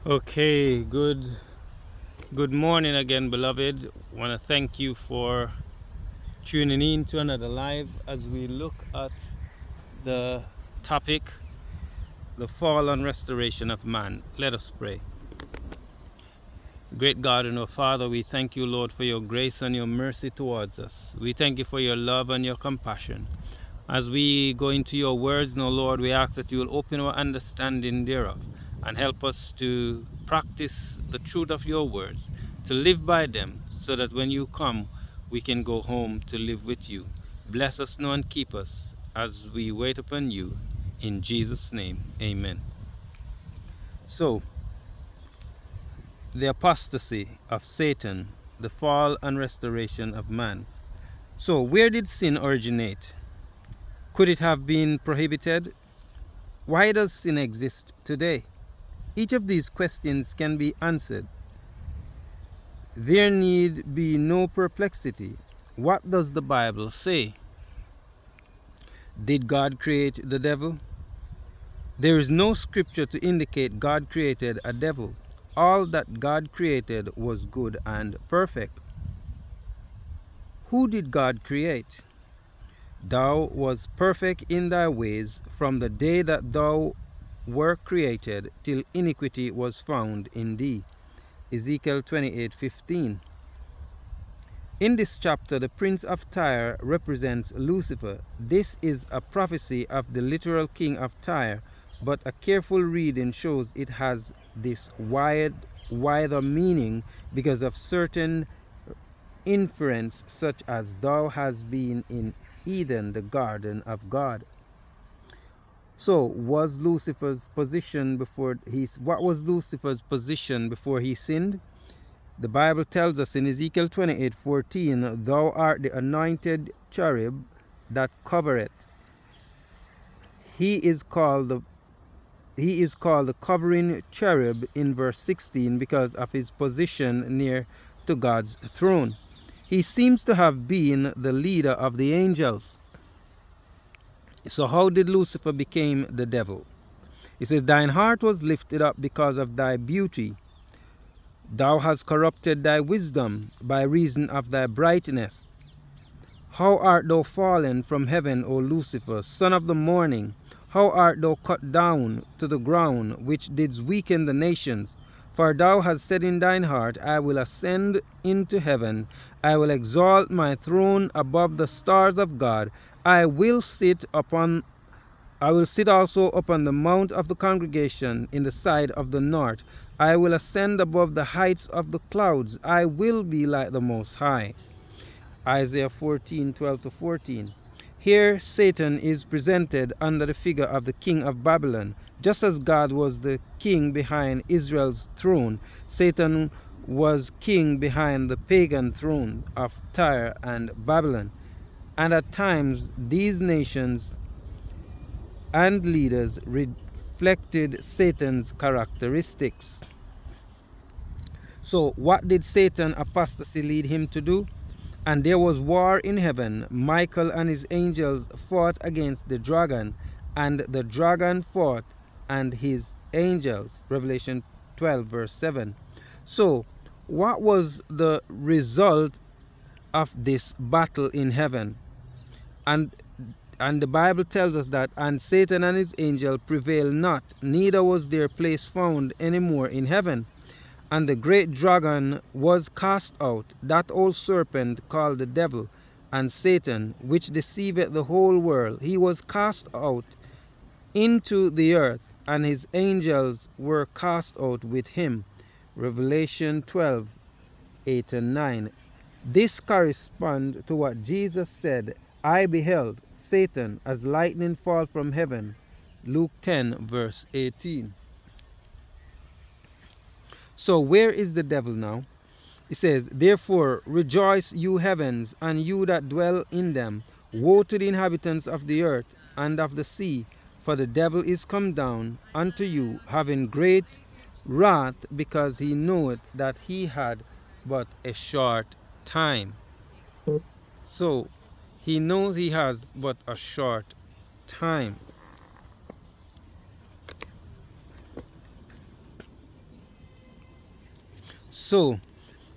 Okay, good morning again, beloved. Want to thank you for tuning in to another live as we look at the topic, the fall and restoration of man. Let us pray. Great God and our Father, we thank you, Lord, for your grace and your mercy towards us. We thank you for your love and your compassion. As we go into your words now, Lord, we ask that you will open our understanding thereof and help us to practice the truth of your words, to live by them, so that when you come, we can go home to live with you. Bless us now and keep us as we wait upon you. In Jesus' name, amen. So, the apostasy of Satan, the fall and restoration of man. So, where did sin originate? Could it have been prohibited? Why does sin exist today? Each of these questions can be answered. There need be no perplexity. What does the Bible say? Did God create the devil? There is no scripture to indicate God created a devil. All that God created was good and perfect. Who did God create? Thou was perfect in thy ways from the day that thou were created till iniquity was found in thee. Ezekiel 28:15. In this chapter, the prince of Tyre represents Lucifer. This is a prophecy of the literal king of Tyre, but a careful reading shows it has this wider meaning because of certain inference, such as thou hast been in Eden, the garden of God. So, what was Lucifer's position before he sinned? The Bible tells us in Ezekiel 28:14, thou art the anointed cherub that covereth. He is called the covering cherub in verse 16 because of his position near to God's throne. He seems to have been the leader of the angels. So how did Lucifer become the devil? It says, thine heart was lifted up because of thy beauty. Thou hast corrupted thy wisdom by reason of thy brightness. How art thou fallen from heaven, O Lucifer, son of the morning? How art thou cut down to the ground, which didst weaken the nations? For thou hast said in thine heart, I will ascend into heaven. I will exalt my throne above the stars of God. I will sit also upon the mount of the congregation in the side of the north. I will ascend above the heights of the clouds. I will be like the Most High. Isaiah 14:12-14. Here Satan is presented under the figure of the king of Babylon. Just as God was the king behind Israel's throne, Satan was king behind the pagan throne of Tyre and Babylon. And at times these nations and leaders reflected Satan's characteristics. So what did Satan apostasy lead him to do? And there was war in heaven. Michael and his angels fought against the dragon, and the dragon fought and his angels. Revelation 12 verse 7. So what was the result of this battle in heaven? And the Bible tells us that, and Satan and his angel prevailed not, neither was their place found any more in heaven. And the great dragon was cast out, that old serpent called the devil and Satan, which deceiveth the whole world. He was cast out into the earth, and his angels were cast out with him. Revelation 12:8 and 9. This corresponds to what Jesus said, I beheld Satan as lightning fall from heaven. Luke 10 verse 18. So where is the devil now? It says, therefore rejoice, you heavens, and you that dwell in them. Woe to the inhabitants of the earth and of the sea, for the devil is come down unto you, having great wrath, because he knoweth that he had but a short time. So he knows he has but a short time. So,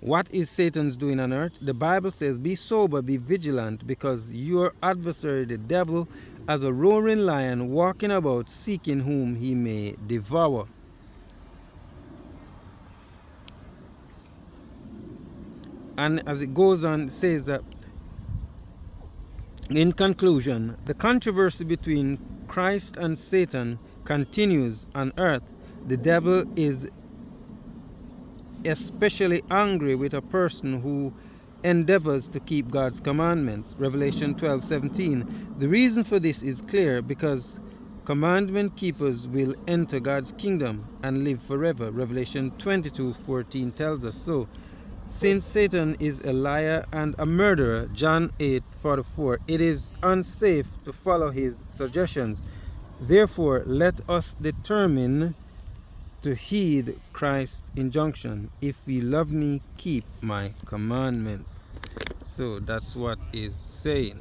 what is Satan's doing on earth? The Bible says, be sober, be vigilant, because your adversary, the devil, as a roaring lion, walking about, seeking whom he may devour. And as it goes on, it says that, in conclusion, the controversy between Christ and Satan continues on earth. The devil is especially angry with a person who endeavors to keep God's commandments. Revelation 12:17. The reason for this is clear, because commandment keepers will enter God's kingdom and live forever. Revelation 22:14 tells us so. Since Satan is a liar and a murderer, John 8:44, it is unsafe to follow his suggestions. Therefore, let us determine to heed Christ's injunction. If ye love me, keep my commandments. So that's what is saying.